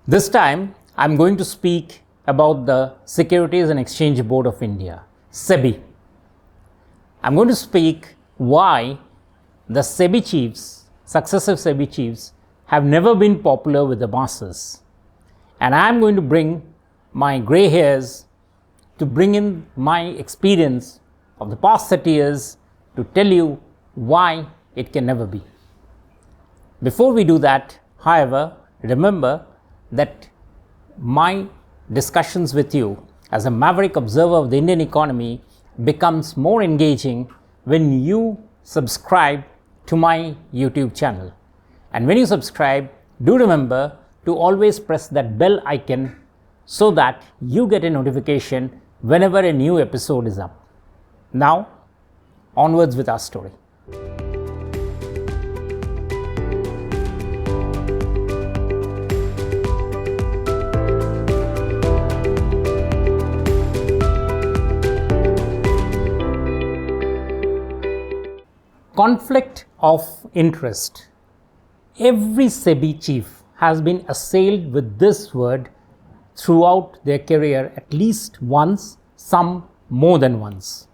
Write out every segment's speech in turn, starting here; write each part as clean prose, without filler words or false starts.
This time, I'm going to speak about the Securities and Exchange Board of India, SEBI. I'm going to speak why the SEBI chiefs, successive SEBI chiefs, have never been popular with the masses. And I'm going to bring my gray hairs to bring in my experience of the past 30 years to tell you why it can never be. Before we do that, however, remember that my discussions with you as a maverick observer of the Indian economy becomes more engaging when you subscribe to my YouTube channel. And when you subscribe, do remember to always press that bell icon so that you get a notification whenever a new episode is up. Now, onwards with our story. Conflict of interest. Every SEBI chief has been assailed with this word throughout their career at least once, some more than once.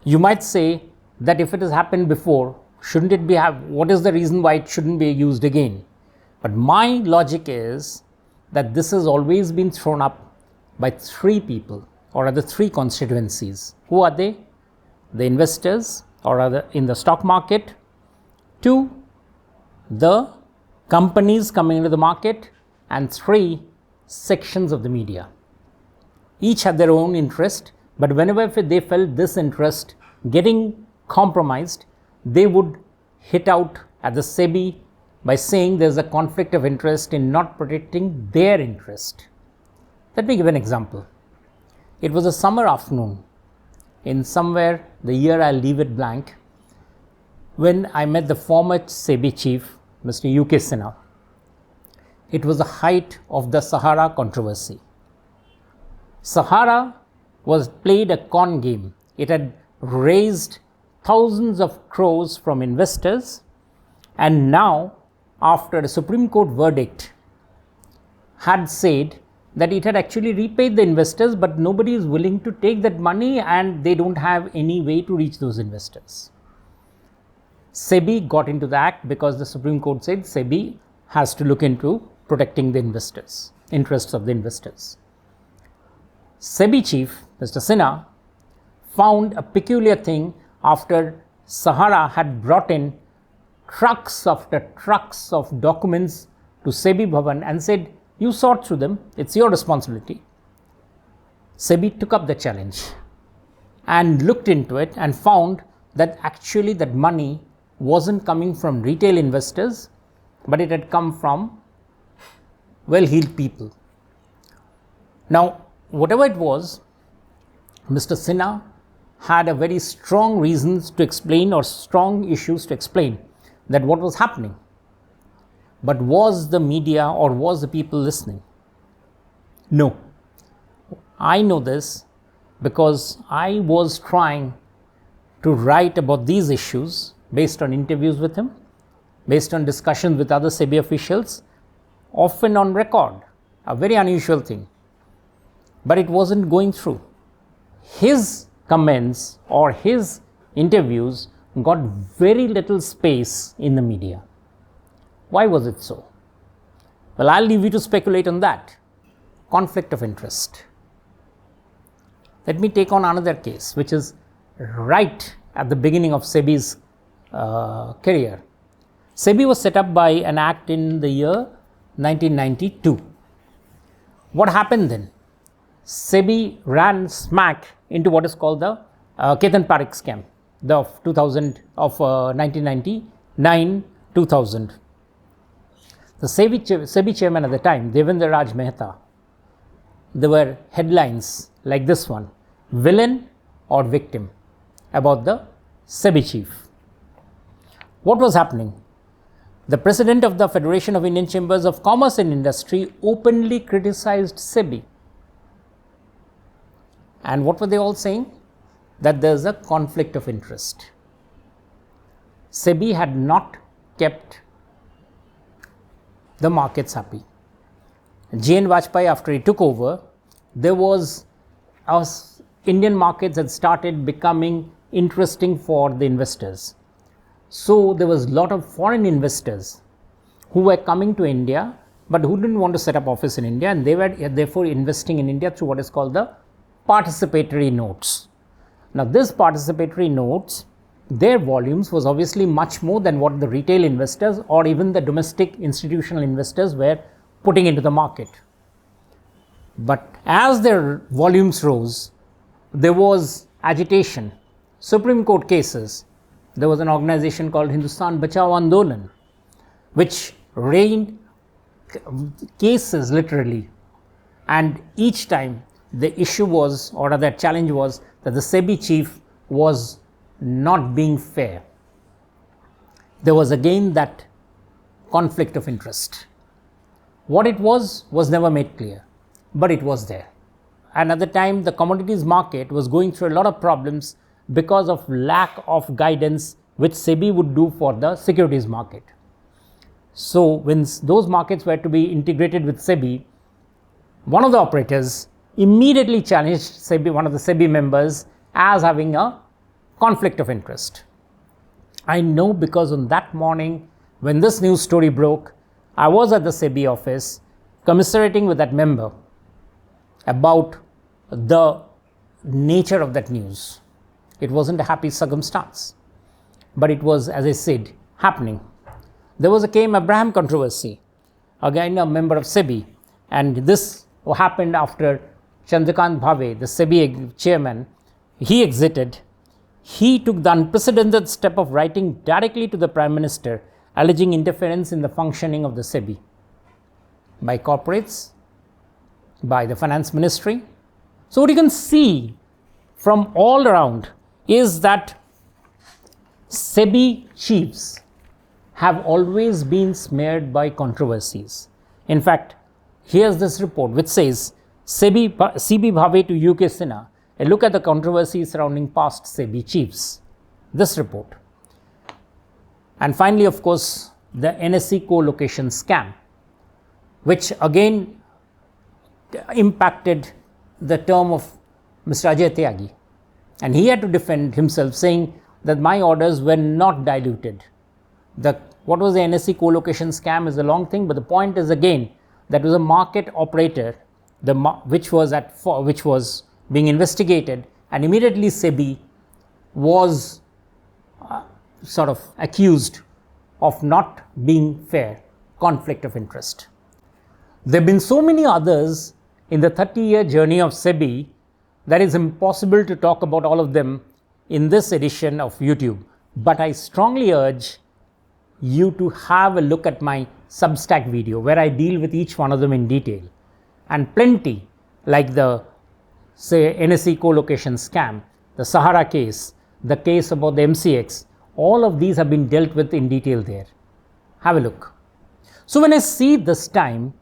You might say that if it has happened before, shouldn't it be what is the reason why it shouldn't be used again? But my logic is that this has always been thrown up by three people, or rather three constituencies. Who are they? The investors, or rather in the stock market, two, the companies coming into the market, and three, sections of the media. Each had their own interest, but whenever they felt this interest getting compromised, they would hit out at the SEBI by saying there's a conflict of interest in not protecting their interest. Let me give an example. It was a summer afternoon in somewhere, the year I'll leave it blank, when I met the former SEBI chief, Mr. U.K. Sinha. It was the height of the Sahara controversy. Sahara was played a con game. It had raised thousands of crores from investors, and now, after a Supreme Court verdict had said that it had actually repaid the investors, but nobody is willing to take that money and they don't have any way to reach those investors. SEBI got into the act because the Supreme Court said SEBI has to look into protecting the investors, interests of the investors. SEBI chief, Mr. Sinha, found a peculiar thing after Sahara had brought in trucks after trucks of documents to SEBI Bhavan and said, you sort through them, it's your responsibility. SEBI took up the challenge and looked into it and found that actually that money wasn't coming from retail investors, but it had come from well-heeled people. Now, whatever it was, Mr. Sinha had a very strong reasons to explain, or strong issues to explain, that what was happening. But was the media or was the people listening? No. I know this because I was trying to write about these issues based on interviews with him, based on discussions with other SEBI officials, often on record, a very unusual thing. But it wasn't going through. His comments or his interviews got very little space in the media. Why was it so? Well, I'll leave you to speculate on that. Conflict of interest. Let me take on another case, which is right at the beginning of SEBI's career. SEBI was set up by an act in the year 1992. What happened then? SEBI ran smack into what is called the Ketan Parekh scam of 1999-2000. The SEBI chairman at the time, Devendra Raj Mehta, there were headlines like this one, villain or victim, about the SEBI chief. What was happening? The president of the Federation of Indian Chambers of Commerce and Industry openly criticized SEBI. And what were they all saying? That there's a conflict of interest. SEBI had not kept the markets happy. JN Vajpayee, after he took over, there was Indian markets had started becoming interesting for the investors. So there was a lot of foreign investors who were coming to India, but who didn't want to set up office in India, and they were therefore investing in India through what is called the participatory notes. Now this participatory notes, their volumes was obviously much more than what the retail investors or even the domestic institutional investors were putting into the market. But as their volumes rose, there was agitation, Supreme Court cases. There was an organization called Hindustan Bachao Andolan, which rained cases literally, and each time the issue was, or the challenge was, that the SEBI chief was not being fair. There was again that conflict of interest. What it was never made clear, but it was there. And at the time, the commodities market was going through a lot of problems because of lack of guidance which SEBI would do for the securities market. So when those markets were to be integrated with SEBI, one of the operators immediately challenged SEBI, one of the SEBI members, as having a conflict of interest. I know because on that morning when this news story broke, I was at the SEBI office commiserating with that member about the nature of that news. It wasn't a happy circumstance, but it was, as I said, happening. There was a K.M. Abraham controversy, again a member of SEBI, and this happened after Chandrakant Bhave, the SEBI chairman, he exited. He took the unprecedented step of writing directly to the Prime Minister, alleging interference in the functioning of the SEBI by corporates, by the Finance Ministry. So what you can see from all around is that SEBI chiefs have always been smeared by controversies. In fact, here's this report which says, CB Bhave to UK Sinha, a look at the controversy surrounding past SEBI chiefs. This report. And finally, of course, the NSE co-location scam, which again impacted the term of Mr. Ajay Tyagi. And he had to defend himself, saying that my orders were not diluted. What was the NSE co-location scam is a long thing, but the point is again, that was a market operator which was being investigated, and immediately SEBI was sort of accused of not being fair, conflict of interest. There have been so many others in the 30-year journey of SEBI that is impossible to talk about all of them in this edition of YouTube. But I strongly urge you to have a look at my Substack video where I deal with each one of them in detail, and plenty like the NSE co-location scam, the Sahara case, the case about the MCX, all of these have been dealt with in detail there. Have a look. So when I see this time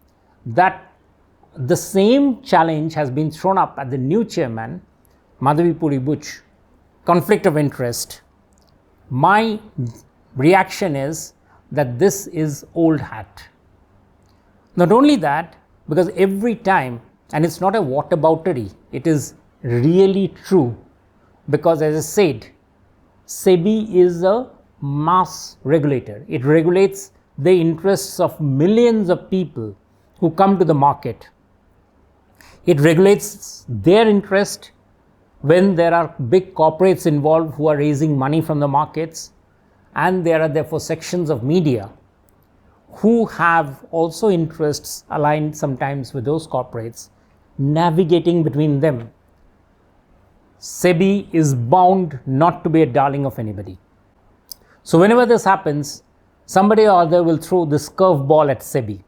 that the same challenge has been thrown up at the new chairman, Madhavi Puri Buch, conflict of interest, my reaction is that this is old hat. Not only that, because every time, and it's not a whataboutery, it is really true, because as I said, SEBI is a mass regulator. It regulates the interests of millions of people who come to the market. It regulates their interest when there are big corporates involved who are raising money from the markets, and there are therefore sections of media who have also interests aligned sometimes with those corporates, navigating between them. SEBI is bound not to be a darling of anybody. So whenever this happens, somebody or other will throw this curveball at SEBI.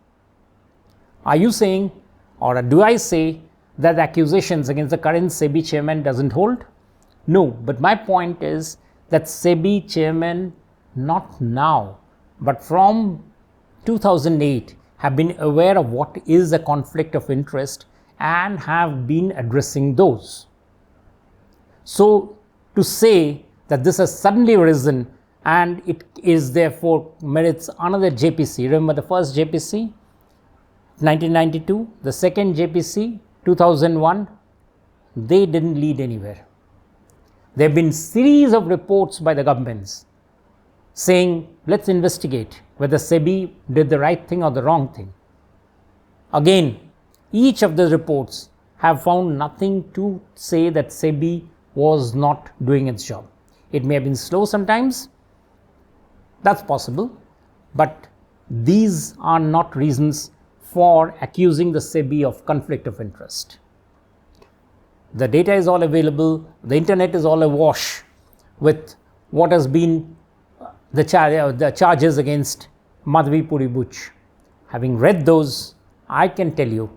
Are you saying, or do I say, that the accusations against the current SEBI chairman doesn't hold? No, but my point is that SEBI chairman, not now, but from 2008, have been aware of what is a conflict of interest and have been addressing those. So to say that this has suddenly arisen and it is therefore merits another JPC, remember the first JPC? 1992, the second JPC, 2001, they didn't lead anywhere. There have been series of reports by the governments saying, let's investigate whether SEBI did the right thing or the wrong thing. Again, each of the reports have found nothing to say that SEBI was not doing its job. It may have been slow sometimes, that's possible, but these are not reasons for accusing the SEBI of conflict of interest. The data is all available, the internet is all awash with what has been the charges against Madhavi Puri Buch. Having read those, I can tell you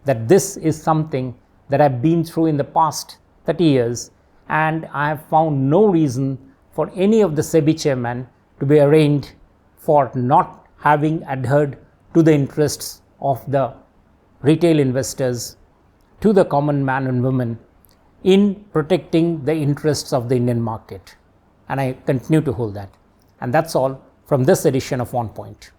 that this is something that I've been through in the past 30 years, and I have found no reason for any of the SEBI chairmen to be arraigned for not having adhered to the interests of the retail investors, to the common man and woman, in protecting the interests of the Indian market. And I continue to hold that. And that's all from this edition of On Point.